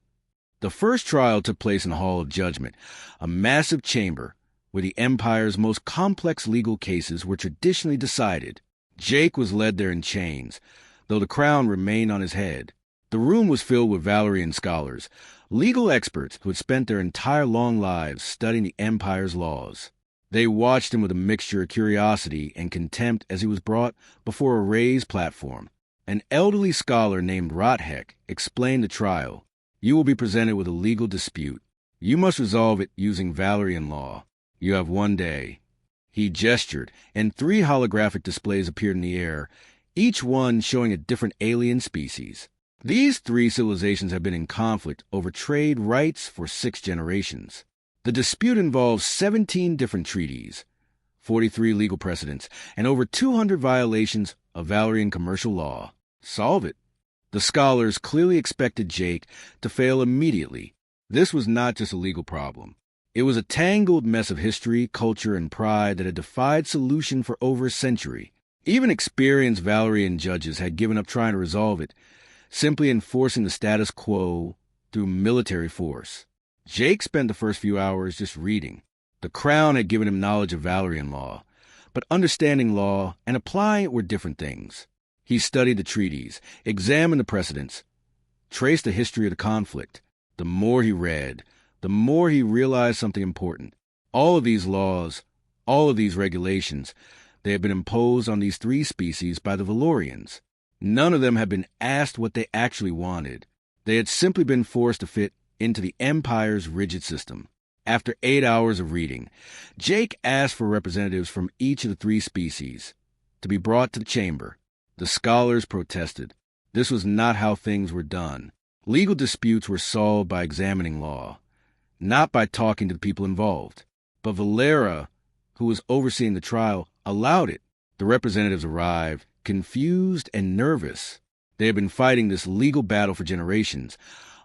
The first trial took place in the Hall of Judgment, a massive chamber where the Empire's most complex legal cases were traditionally decided. Jake was led there in chains, though the crown remained on his head. The room was filled with Valerian scholars, legal experts who had spent their entire long lives studying the Empire's laws. They watched him with a mixture of curiosity and contempt as he was brought before a raised platform. An elderly scholar named Rothheck explained the trial. "You will be presented with a legal dispute. You must resolve it using Valerian law. You have 1 day." He gestured, and 3 holographic displays appeared in the air, each one showing a different alien species. These 3 civilizations have been in conflict over trade rights for 6 generations. The dispute involves 17 different treaties, 43 legal precedents, and over 200 violations of Valerian commercial law. Solve it. The scholars clearly expected Jake to fail immediately. This was not just a legal problem. It was a tangled mess of history, culture, and pride that had defied solution for over a century. Even experienced Valerian judges had given up trying to resolve it, simply enforcing the status quo through military force. Jake spent the first few hours just reading. The Crown had given him knowledge of Valerian law, but understanding law and applying it were different things. He studied the treaties, examined the precedents, traced the history of the conflict. The more he read, the more he realized something important. All of these laws, all of these regulations, they had been imposed on these three species by the Valorians. None of them had been asked what they actually wanted. They had simply been forced to fit into the Empire's rigid system. After 8 hours of reading, Jake asked for representatives from each of the three species to be brought to the chamber. The scholars protested. This was not how things were done. Legal disputes were solved by examining law, not by talking to the people involved. But Valera, who was overseeing the trial, allowed it. The representatives arrived, confused and nervous. They had been fighting this legal battle for generations,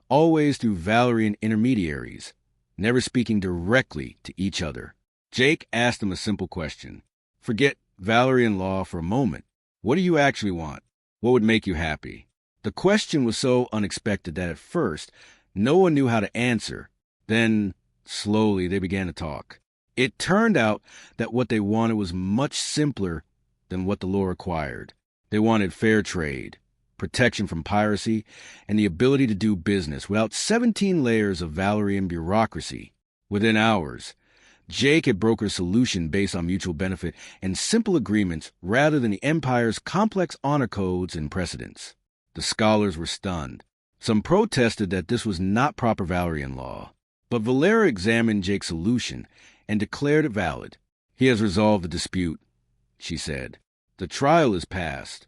always through Valerian intermediaries, never speaking directly to each other. Jake asked them a simple question. Forget Valerian law for a moment. What do you actually want? What would make you happy? The question was so unexpected that at first, no one knew how to answer. Then, slowly, they began to talk. It turned out that what they wanted was much simpler than what the law required. They wanted fair trade, protection from piracy, and the ability to do business without 17 layers of Valerian bureaucracy. Within hours, Jake had brokered a solution based on mutual benefit and simple agreements rather than the Empire's complex honor codes and precedents. The scholars were stunned. Some protested that this was not proper Valerian law, but Valera examined Jake's solution and declared it valid. He has resolved the dispute, she said. The trial is past.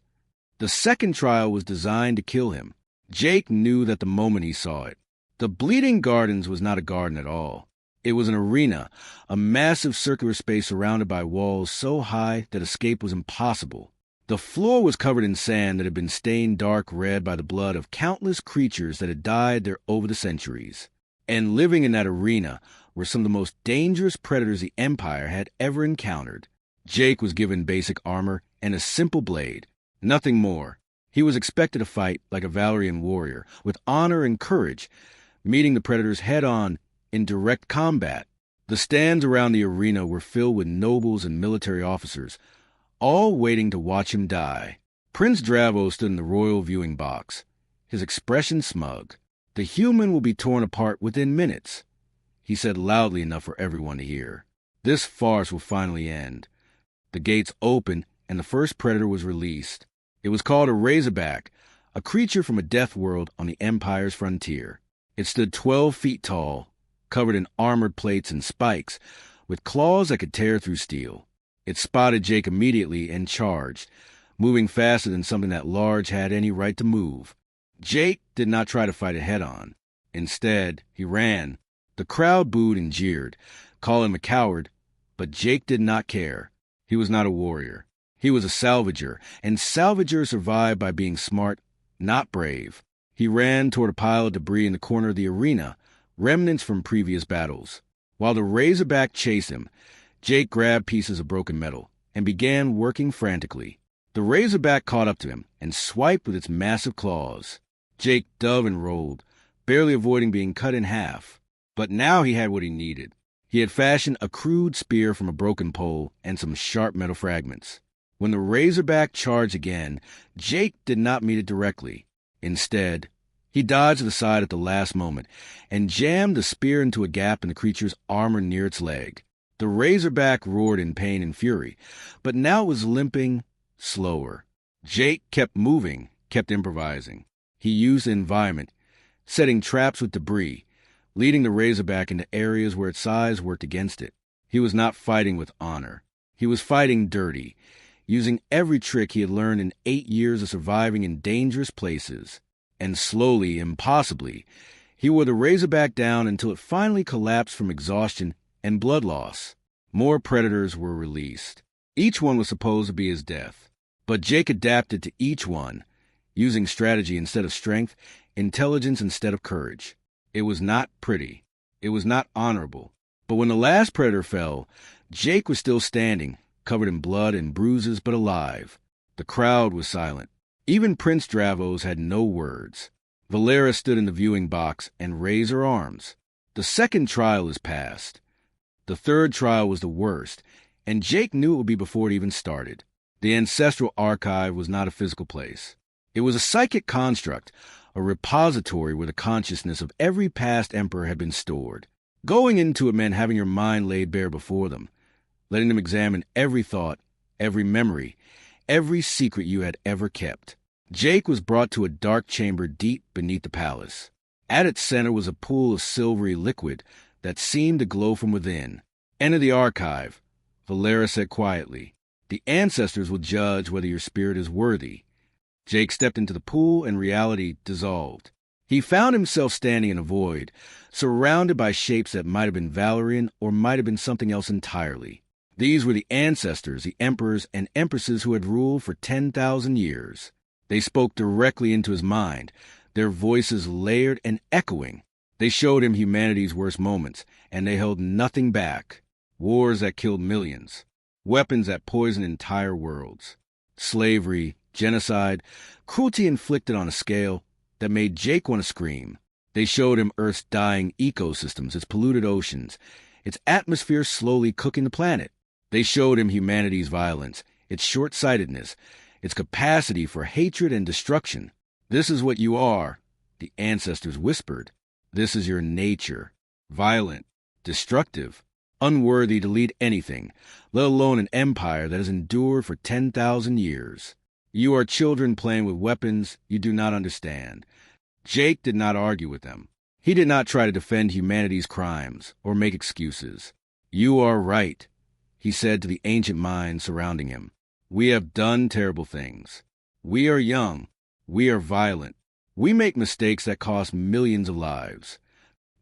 The second trial was designed to kill him. Jake knew that the moment he saw it. The Bleeding Gardens was not a garden at all. It was an arena, a massive circular space surrounded by walls so high that escape was impossible. The floor was covered in sand that had been stained dark red by the blood of countless creatures that had died there over the centuries. And living in that arena were some of the most dangerous predators the Empire had ever encountered. Jake was given basic armor and a simple blade. Nothing more. He was expected to fight like a Valerian warrior, with honor and courage, meeting the predators head-on in direct combat. The stands around the arena were filled with nobles and military officers, all waiting to watch him die. Prince Dravo stood in the royal viewing box, his expression smug. The human will be torn apart within minutes, he said loudly enough for everyone to hear. This farce will finally end. The gates opened, and the first predator was released. It was called a Razorback, a creature from a death world on the Empire's frontier. It stood 12 feet tall, covered in armored plates and spikes, with claws that could tear through steel. It spotted Jake immediately and charged, moving faster than something that large had any right to move. Jake did not try to fight it head-on. Instead, he ran. The crowd booed and jeered, calling him a coward, but Jake did not care. He was not a warrior. He was a salvager, and salvagers survive by being smart, not brave. He ran toward a pile of debris in the corner of the arena, remnants from previous battles. While the Razorback chased him, Jake grabbed pieces of broken metal and began working frantically. The Razorback caught up to him and swiped with its massive claws. Jake dove and rolled, barely avoiding being cut in half. But now he had what he needed. He had fashioned a crude spear from a broken pole and some sharp metal fragments. When the Razorback charged again, Jake did not meet it directly. Instead, he dodged to the side at the last moment and jammed the spear into a gap in the creature's armor near its leg. The Razorback roared in pain and fury, but now it was limping slower. Jake kept moving, kept improvising. He used the environment, setting traps with debris, leading the Razorback into areas where its size worked against it. He was not fighting with honor. He was fighting dirty, using every trick he had learned in 8 years of surviving in dangerous places. And slowly, impossibly, he wore the Razorback down until it finally collapsed from exhaustion and blood loss. More predators were released. Each one was supposed to be his death. But Jake adapted to each one, using strategy instead of strength, intelligence instead of courage. It was not pretty. It was not honorable. But when the last predator fell, Jake was still standing, covered in blood and bruises but alive. The crowd was silent. Even Prince Dravos had no words. Valera stood in the viewing box and raised her arms. The second trial is past. The third trial was the worst, and Jake knew it would be before it even started. The ancestral archive was not a physical place. It was a psychic construct, a repository where the consciousness of every past emperor had been stored. Going into it meant having your mind laid bare before them, letting them examine every thought, every memory, every secret you had ever kept. Jake was brought to a dark chamber deep beneath the palace. At its center was a pool of silvery liquid that seemed to glow from within. "Enter the archive," Valera said quietly. "The ancestors will judge whether your spirit is worthy." Jake stepped into the pool and reality dissolved. He found himself standing in a void, surrounded by shapes that might have been Valerian or might have been something else entirely. These were the ancestors, the emperors and empresses who had ruled for 10,000 years. They spoke directly into his mind, their voices layered and echoing. They showed him humanity's worst moments, and they held nothing back. Wars that killed millions, weapons that poisoned entire worlds, slavery, genocide, cruelty inflicted on a scale that made Jake want to scream. They showed him Earth's dying ecosystems, its polluted oceans, its atmosphere slowly cooking the planet. They showed him humanity's violence, its short-sightedness, its capacity for hatred and destruction. "This is what you are," the ancestors whispered. "This is your nature. Violent, destructive, unworthy to lead anything, let alone an empire that has endured for 10,000 years. You are children playing with weapons you do not understand." Jake did not argue with them. He did not try to defend humanity's crimes or make excuses. "You are right," he said to the ancient minds surrounding him. "We have done terrible things. We are young. We are violent. We make mistakes that cost millions of lives."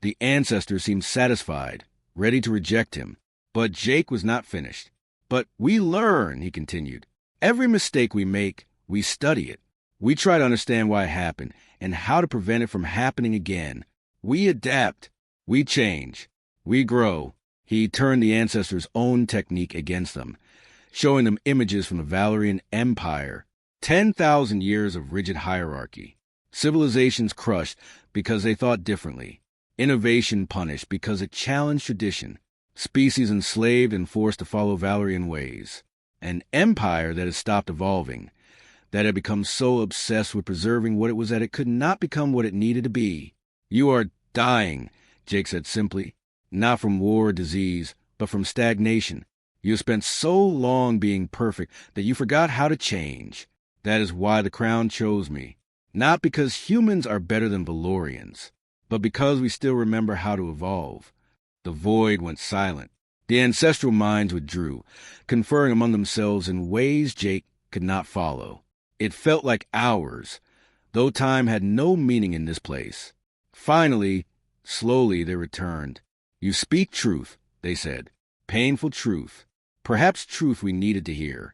The ancestors seemed satisfied, ready to reject him. But Jake was not finished. "But we learn," he continued. "Every mistake we make, we study it. We try to understand why it happened and how to prevent it from happening again. We adapt. We change. We grow." He turned the ancestors' own technique against them, showing them images from the Valerian Empire, 10,000 years of rigid hierarchy. Civilizations crushed because they thought differently. Innovation punished because it challenged tradition. Species enslaved and forced to follow Valerian ways. An empire that had stopped evolving, that had become so obsessed with preserving what it was that it could not become what it needed to be. "You are dying," Jake said simply. "Not from war or disease, but from stagnation. You spent so long being perfect that you forgot how to change. That is why the crown chose me. Not because humans are better than Valorians, but because we still remember how to evolve." The void went silent. The ancestral minds withdrew, conferring among themselves in ways Jake could not follow. It felt like hours, though time had no meaning in this place. Finally, slowly they returned. "You speak truth," they said. "Painful truth. Perhaps truth we needed to hear."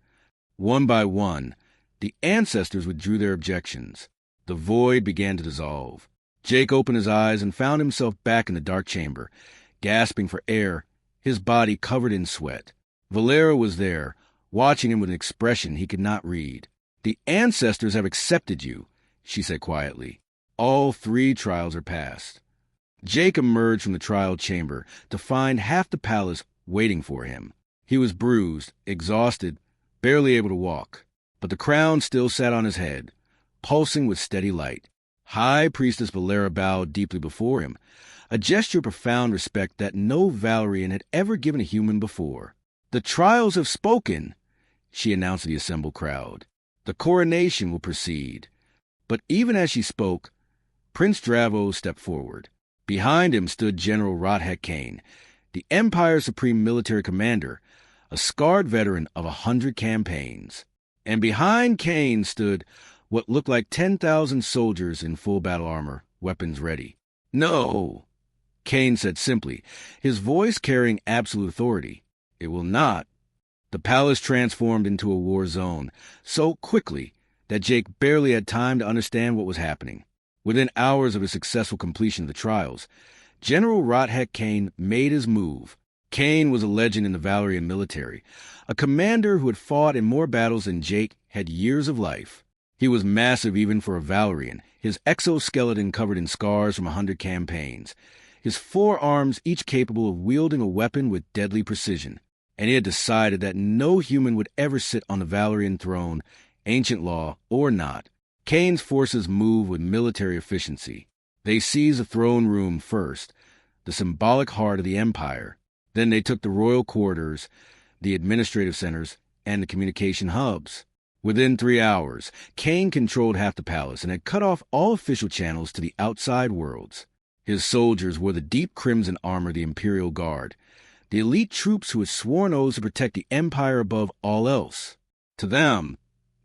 One by one, the ancestors withdrew their objections. The void began to dissolve. Jake opened his eyes and found himself back in the dark chamber, gasping for air, his body covered in sweat. Valera was there, watching him with an expression he could not read. "The ancestors have accepted you," she said quietly. "All 3 trials are past." Jake emerged from the trial chamber to find half the palace waiting for him. He was bruised, exhausted, barely able to walk. But the crown still sat on his head, pulsing with steady light. High Priestess Valera bowed deeply before him, a gesture of profound respect that no Valerian had ever given a human before. "The trials have spoken," she announced to the assembled crowd. "The coronation will proceed." But even as she spoke, Prince Dravos stepped forward. Behind him stood General Rodhek Kane, the Empire's supreme military commander, a scarred veteran of 100 campaigns. And behind Kane stood what looked like 10,000 soldiers in full battle armor, weapons ready. "No," Kane said simply, his voice carrying absolute authority. "It will not." The palace transformed into a war zone so quickly that Jake barely had time to understand what was happening. Within hours of his successful completion of the trials, General Rodhek Kane made his move. Kane was a legend in the Valerian military, a commander who had fought in more battles than Jake had years of life. He was massive even for a Valerian, his exoskeleton covered in scars from 100 campaigns, his forearms each capable of wielding a weapon with deadly precision. And he had decided that no human would ever sit on the Valerian throne, ancient law or not. Kane's forces moved with military efficiency. They seized the throne room first, the symbolic heart of the empire. Then they took the royal quarters, the administrative centers, and the communication hubs. Within 3 hours, Kane controlled half the palace and had cut off all official channels to the outside worlds. His soldiers wore the deep crimson armor of the Imperial Guard, the elite troops who had sworn oaths to protect the Empire above all else. To them,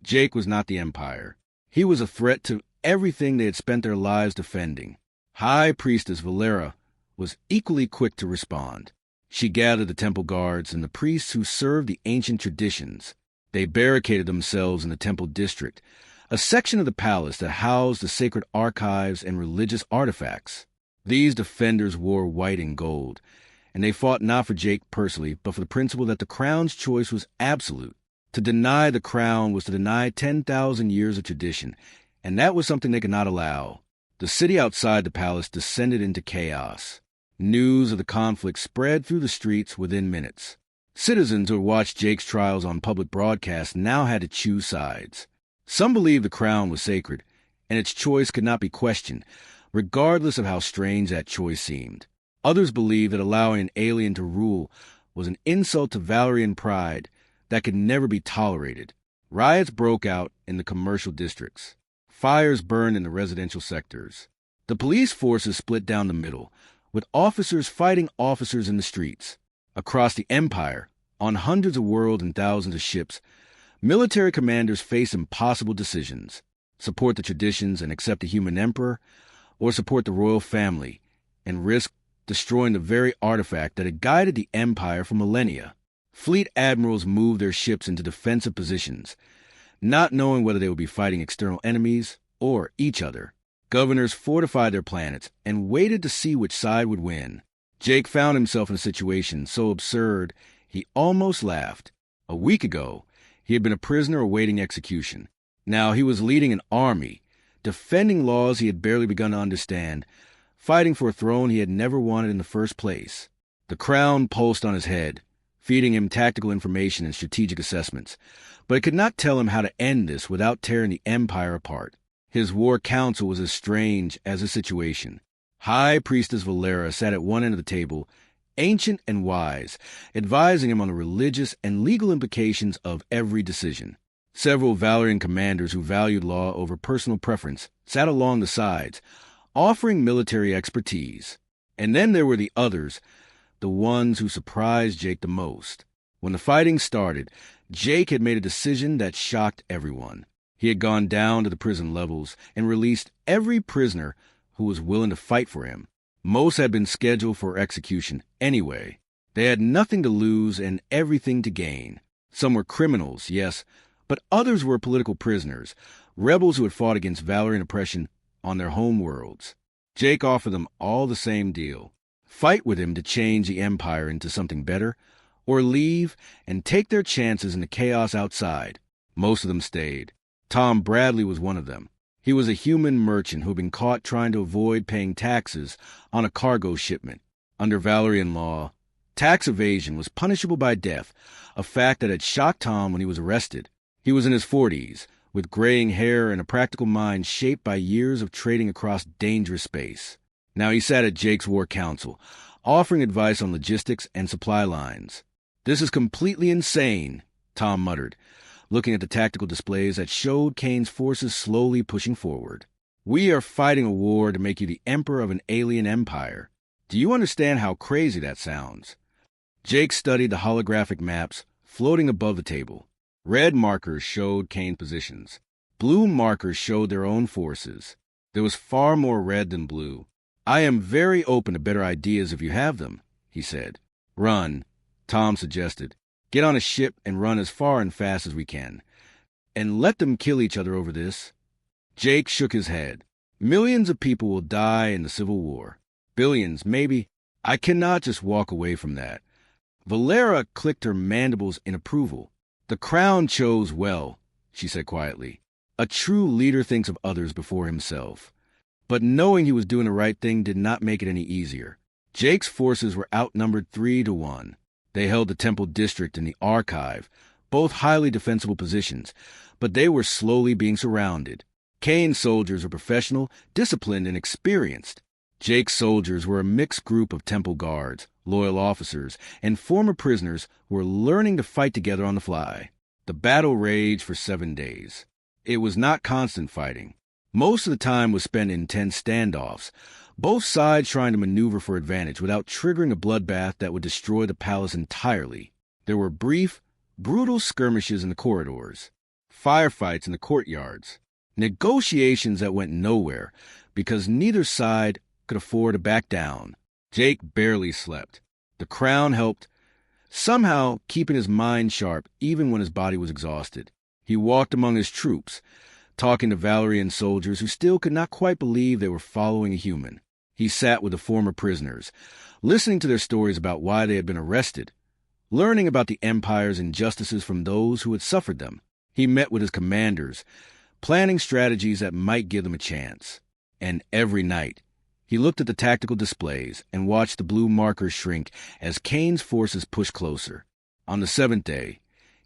Jake was not the Empire. He was a threat to everything they had spent their lives defending. High Priestess Valera was equally quick to respond. She gathered the temple guards and the priests who served the ancient traditions. They barricaded themselves in the temple district, a section of the palace that housed the sacred archives and religious artifacts. These defenders wore white and gold, and they fought not for Jake personally, but for the principle that the crown's choice was absolute. To deny the crown was to deny 10,000 years of tradition, and that was something they could not allow. The city outside the palace descended into chaos. News of the conflict spread through the streets within minutes. Citizens who had watched Jake's trials on public broadcast now had to choose sides. Some believed the crown was sacred, and its choice could not be questioned, regardless of how strange that choice seemed. Others believed that allowing an alien to rule was an insult to Valerian pride that could never be tolerated. Riots broke out in the commercial districts. Fires burned in the residential sectors. The police forces split down the middle, with officers fighting officers in the streets. Across the Empire, on hundreds of worlds and thousands of ships, military commanders faced impossible decisions: support the traditions and accept the human emperor, or support the royal family and risk destroying the very artifact that had guided the Empire for millennia. Fleet admirals moved their ships into defensive positions, not knowing whether they would be fighting external enemies or each other. Governors fortified their planets and waited to see which side would win. Jake found himself in a situation so absurd he almost laughed. A week ago, he had been a prisoner awaiting execution. Now he was leading an army, defending laws he had barely begun to understand, fighting for a throne he had never wanted in the first place. The crown pulsed on his head, feeding him tactical information and strategic assessments, but it could not tell him how to end this without tearing the Empire apart. His war council was as strange as his situation. High Priestess Valera sat at one end of the table, ancient and wise, advising him on the religious and legal implications of every decision. Several Valerian commanders who valued law over personal preference sat along the sides, offering military expertise. And then there were the others, the ones who surprised Jake the most. When the fighting started, Jake had made a decision that shocked everyone. He had gone down to the prison levels and released every prisoner who was willing to fight for him. Most had been scheduled for execution anyway. They had nothing to lose and everything to gain. Some were criminals, yes, but others were political prisoners, rebels who had fought against Valerian oppression on their home worlds. Jake offered them all the same deal: fight with him to change the Empire into something better, or leave and take their chances in the chaos outside. Most of them stayed. Tom Bradley was one of them. He was a human merchant who had been caught trying to avoid paying taxes on a cargo shipment. Under Valerian law, tax evasion was punishable by death, a fact that had shocked Tom when he was arrested. He was in his 40s, with graying hair and a practical mind shaped by years of trading across dangerous space. Now he sat at Jake's War Council, offering advice on logistics and supply lines. "This is completely insane," Tom muttered, looking at the tactical displays that showed Kane's forces slowly pushing forward. "We are fighting a war to make you the emperor of an alien empire. Do you understand how crazy that sounds?" Jake studied the holographic maps floating above the table. Red markers showed Kane's positions. Blue markers showed their own forces. There was far more red than blue. "I am very open to better ideas if you have them," he said. "Run," Tom suggested. "Get on a ship and run as far and fast as we can. And let them kill each other over this." Jake shook his head. "Millions of people will die in the Civil War. Billions, maybe. I cannot just walk away from that." Valera clicked her mandibles in approval. "The crown chose well," she said quietly. A true leader thinks of others before himself. But knowing he was doing the right thing did not make it any easier. Jake's forces were outnumbered 3-1. They held the Temple District and the Archive, both highly defensible positions, but they were slowly being surrounded. Kane's soldiers were professional, disciplined, and experienced. Jake's soldiers were a mixed group of Temple guards, loyal officers, and former prisoners who were learning to fight together on the fly. The battle raged for 7 days. It was not constant fighting. Most of the time was spent in intense standoffs, both sides trying to maneuver for advantage without triggering a bloodbath that would destroy the palace entirely. There were brief, brutal skirmishes in the corridors, firefights in the courtyards, negotiations that went nowhere because neither side could afford to back down. Jake barely slept. The crown helped, somehow keeping his mind sharp even when his body was exhausted. He walked among his troops, talking to Valerian soldiers who still could not quite believe they were following a human. He sat with the former prisoners, listening to their stories about why they had been arrested, learning about the Empire's injustices from those who had suffered them. He met with his commanders, planning strategies that might give them a chance. And every night, he looked at the tactical displays and watched the blue markers shrink as Kane's forces pushed closer. On the 7th day,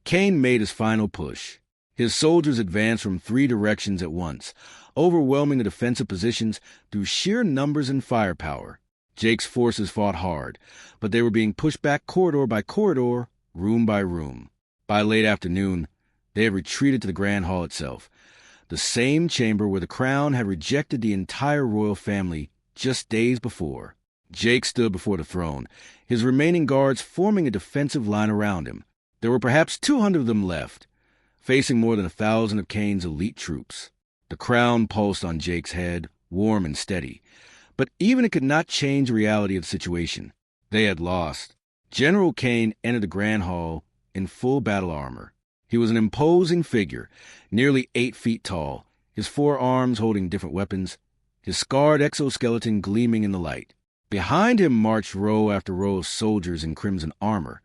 Kane made his final push. His soldiers advanced from 3 directions at once, overwhelming the defensive positions through sheer numbers and firepower. Jake's forces fought hard, but they were being pushed back corridor by corridor, room by room. By late afternoon, they had retreated to the Grand Hall itself, the same chamber where the crown had rejected the entire royal family just days before. Jake stood before the throne, his remaining guards forming a defensive line around him. There were perhaps 200 of them left, facing more than 1,000 of Kane's elite troops. The crown pulsed on Jake's head, warm and steady. But even it could not change the reality of the situation. They had lost. General Kane entered the Grand Hall in full battle armor. He was an imposing figure, nearly 8 feet tall, his 4 arms holding different weapons, his scarred exoskeleton gleaming in the light. Behind him marched row after row of soldiers in crimson armor,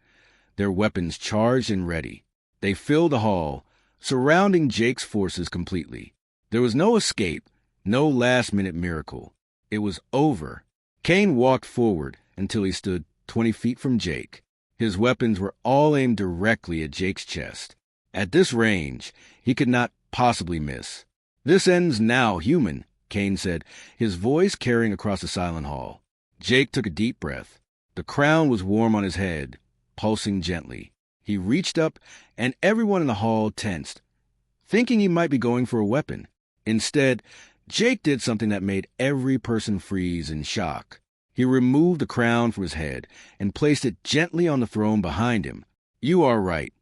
their weapons charged and ready. They filled the hall, surrounding Jake's forces completely. There was no escape, no last-minute miracle. It was over. Kane walked forward until he stood 20 feet from Jake. His weapons were all aimed directly at Jake's chest. At this range, he could not possibly miss. "This ends now, human," Kane said, his voice carrying across the silent hall. Jake took a deep breath. The crown was warm on his head, pulsing gently. He reached up, and everyone in the hall tensed, thinking he might be going for a weapon. Instead, Jake did something that made every person freeze in shock. He removed the crown from his head and placed it gently on the throne behind him. "You are right,"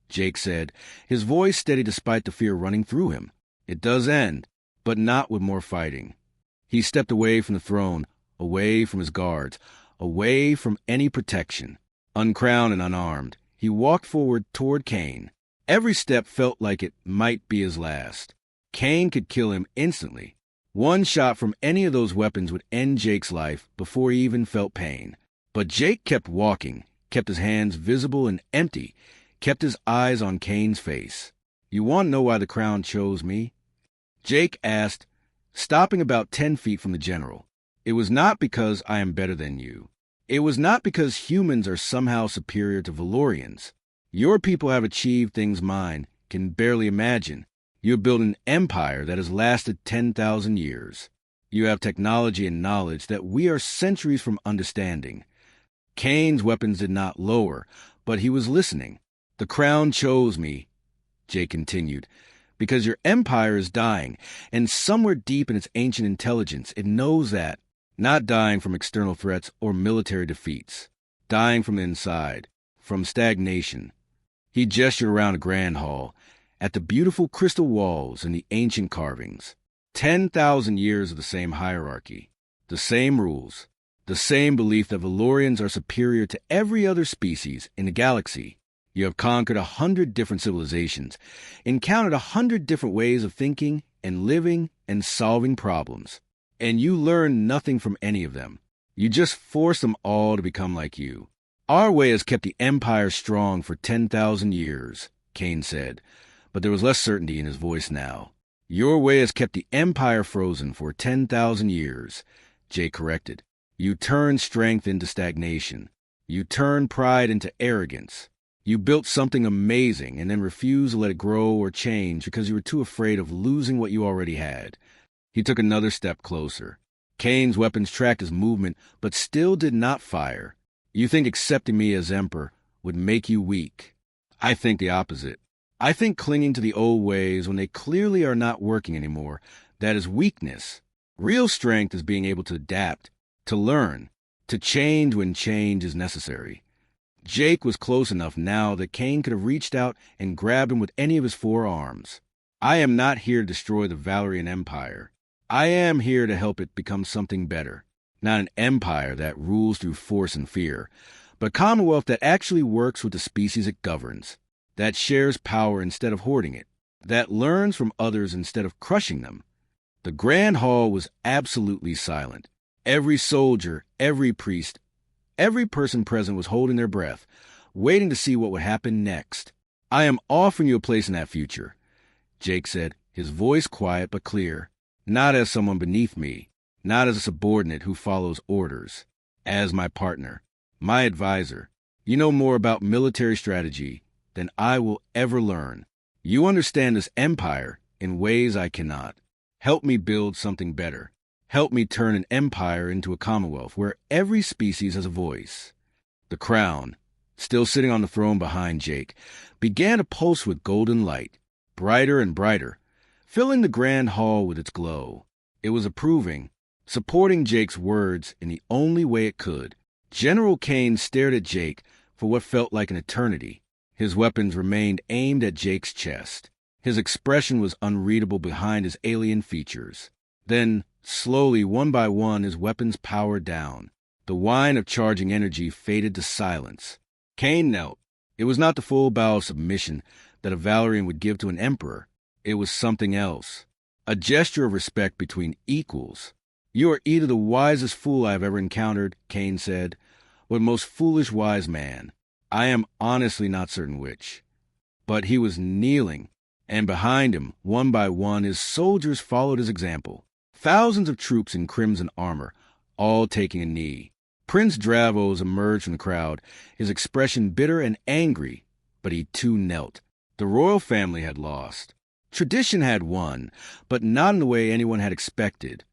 Jake said, his voice steady despite the fear running through him. "It does end, but not with more fighting." He stepped away from the throne, away from his guards, away from any protection. Uncrowned and unarmed, he walked forward toward Kane. Every step felt like it might be his last. Kane could kill him instantly. One shot from any of those weapons would end Jake's life before he even felt pain. But Jake kept walking, kept his hands visible and empty, kept his eyes on Kane's face. "You want to know why the crown chose me?" Jake asked, stopping about 10 feet from the general. "It was not because I am better than you. It was not because humans are somehow superior to Valorians. Your people have achieved things mine can barely imagine. You have built an empire that has lasted 10,000 years. You have technology and knowledge that we are centuries from understanding." Kane's weapons did not lower, but he was listening. "The crown chose me," Jake continued, "because your empire is dying, and somewhere deep in its ancient intelligence it knows that. Not dying from external threats or military defeats. Dying from the inside, from stagnation." He gestured around the Grand Hall, at the beautiful crystal walls and the ancient carvings. 10,000 years of the same hierarchy, the same rules, the same belief that Valorians are superior to every other species in the galaxy. You have conquered 100 different civilizations, encountered 100 different ways of thinking and living and solving problems. And you learned nothing from any of them. You just forced them all to become like you. "Our way has kept the Empire strong for 10,000 years," Kane said. but there was less certainty in his voice now. Your way has kept the Empire frozen for 10,000 years, Jake corrected. You turned strength into stagnation. You turned pride into arrogance. You built something amazing and then refused to let it grow or change because you were too afraid of losing what you already had. He took another step closer. Kane's weapons tracked his movement, but still did not fire. You think accepting me as Emperor would make you weak. I think the opposite. I think clinging to the old ways when they clearly are not working anymore, that is weakness. Real strength is being able to adapt, to learn, to change when change is necessary. Jake was close enough now that Kane could have reached out and grabbed him with any of his 4 arms. I am not here to destroy the Valerian Empire. I am here to help it become something better. Not an empire that rules through force and fear, but a commonwealth that actually works with the species it governs, that shares power instead of hoarding it, that learns from others instead of crushing them. The Grand Hall was absolutely silent. Every soldier, every priest, every person present was holding their breath, waiting to see what would happen next. I am offering you a place in that future, Jake said, his voice quiet but clear. Not as someone beneath me, not as a subordinate who follows orders, as my partner, my advisor. You know more about military strategy than I will ever learn. You understand this empire in ways I cannot. Help me build something better. Help me turn an empire into a commonwealth where every species has a voice. The crown, still sitting on the throne behind Jake, began to pulse with golden light, brighter and brighter, filling the grand hall with its glow. It was approving, supporting Jake's words in the only way it could. General Kane stared at Jake for what felt like an eternity. His weapons remained aimed at Jake's chest. His expression was unreadable behind his alien features. Then, slowly, one by one, his weapons powered down. The whine of charging energy faded to silence. Kane knelt. It was not the full bow of submission that a Valerian would give to an emperor. It was something else. A gesture of respect between equals. You are either the wisest fool I have ever encountered, Kane said, or the most foolish wise man. I am honestly not certain which. But he was kneeling, and behind him, one by one, his soldiers followed his example. Thousands of troops in crimson armor, all taking a knee. Prince Dravos emerged from the crowd, his expression bitter and angry, but he too knelt. The royal family had lost. Tradition had won, but not in the way anyone had expected.